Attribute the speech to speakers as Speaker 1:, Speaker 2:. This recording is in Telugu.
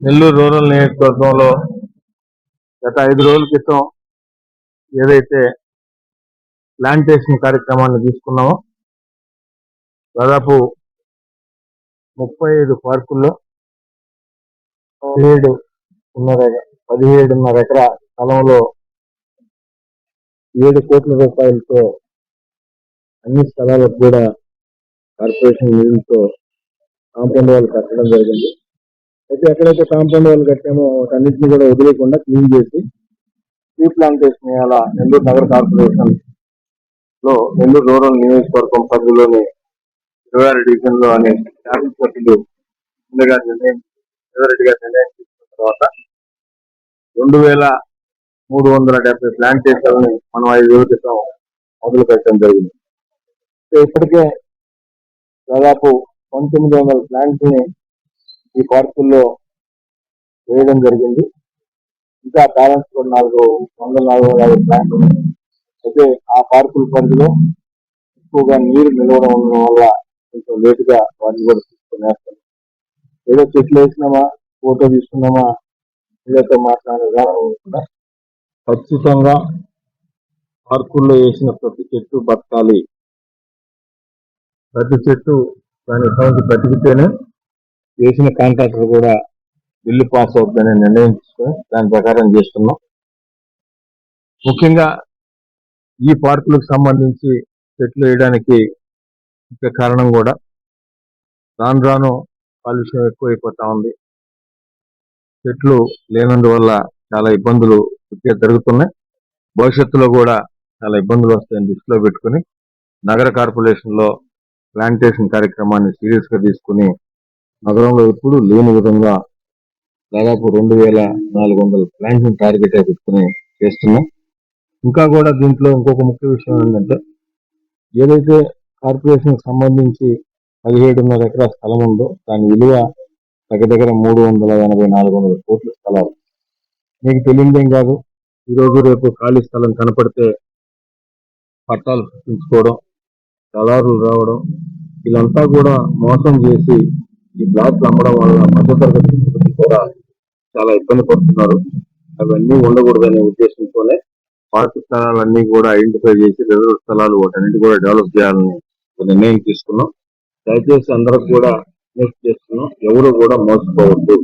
Speaker 1: నెల్లూరు రూరల్ నియోజకవర్గంలో గత 5 రోజుల క్రితం ఏదైతే ప్లాంటేషన్ కార్యక్రమాన్ని తీసుకున్నామో దాదాపు 35 పార్కుల్లో 17.5 ఎకరా స్థలంలో 7 కోట్ల రూపాయలతో అన్ని స్థలాలకు కూడా కార్పొరేషన్ నిధులతో కాంపౌండ్ వాళ్ళు కట్టడం జరిగింది. అయితే ఎక్కడైతే కాంపౌండ్ వాళ్ళు కట్టామో వాటన్నింటినీ కూడా వదిలేకుండా క్లీన్ చేసి ట్రీ ప్లాంటేషన్ ఇవాళ నెల్లూరు నగర కార్పొరేషన్ లో నెల్లూరు రూరల్ నియోజకవర్గం పరిధిలోని 26 డివిజన్ లో అనే శాసనసభ్యులు రెడ్డి గారి నిర్ణయం తీసుకున్న తర్వాత 2370 ప్లాంటేషన్లని మనం 5 రోజుల క్రితం మొదలు పెట్టడం జరిగింది. ఇప్పటికే దాదాపు 1900 ప్లాంట్స్ ని ఈ పార్కుల్లో వేయడం జరిగింది. ఇంకా బ్యాలెన్స్ కూడా 450 ప్లాంట్లు ఉన్నాయి. అయితే ఆ పార్కుల పరిధిలో ఎక్కువగా నీరు నిలవడం ఉండడం వల్ల కొంచెం లేటుగా వాటిని కూడా తీసుకునేస్తాం. ఏదో చెట్లు వేసినామా, ఫోటో తీసుకున్నామా, వీళ్ళతో మాట్లాడేదా ఖచ్చితంగా పార్కుల్లో వేసిన ప్రతి చెట్టు బతకాలి. ప్రతి చెట్టు దాని సంవత్సరం బ్రతికితేనే వేసిన కాంట్రాక్టర్ కూడా బిల్లు పాస్ అవుతుందని నిర్ణయం తీసుకొని దాని ప్రకారం చేస్తున్నాం. ముఖ్యంగా ఈ పార్కులకు సంబంధించి చెట్లు వేయడానికి ముఖ్య కారణం కూడా రాను రాను కాలుష్యం ఎక్కువైపోతా ఉంది. చెట్లు లేనందువల్ల చాలా ఇబ్బందులు జరుగుతున్నాయి. భవిష్యత్తులో కూడా చాలా ఇబ్బందులు వస్తాయని దృష్టిలో పెట్టుకుని నగర కార్పొరేషన్ లో ప్లాంటేషన్ కార్యక్రమాన్ని సీరియస్ గా తీసుకుని నగరంలో ఎప్పుడు లేని విధంగా దాదాపు 2400 ప్లాంట్స్ టార్గెట్ పెట్టుకుని చేస్తున్నాం. ఇంకా కూడా దీంట్లో ఇంకొక ముఖ్య విషయం ఏంటంటే ఏదైతే కార్పొరేషన్ సంబంధించి 17.5 ఎకరా స్థలం ఉందో దాని విలువ దగ్గర 380-400 కోట్ల స్థలాలు. మీకు తెలియదేం కాదు, ఈరోజు రేపు ఖాళీ స్థలం కనపడితే పట్టాలు సృష్టించుకోవడం, దళారులు రావడం, వీళ్ళంతా కూడా మోసం చేసి ఈ బ్లాక్లు అమ్మడం వల్ల మధ్యతరగతి కూడా చాలా ఇబ్బంది పడుతున్నారు. అవన్నీ ఉండకూడదనే ఉద్దేశంతోనే పార్క్ స్థలాలన్నీ కూడా ఐడెంటిఫై చేసి రిజర్వ్ స్థలాలు వాటన్నిటి కూడా డెవలప్ చేయాలని నిర్ణయం తీసుకున్నాం. దయచేసి అందరూ కూడా చేస్తున్నాం, ఎవరు కూడా మోసపోవద్దు.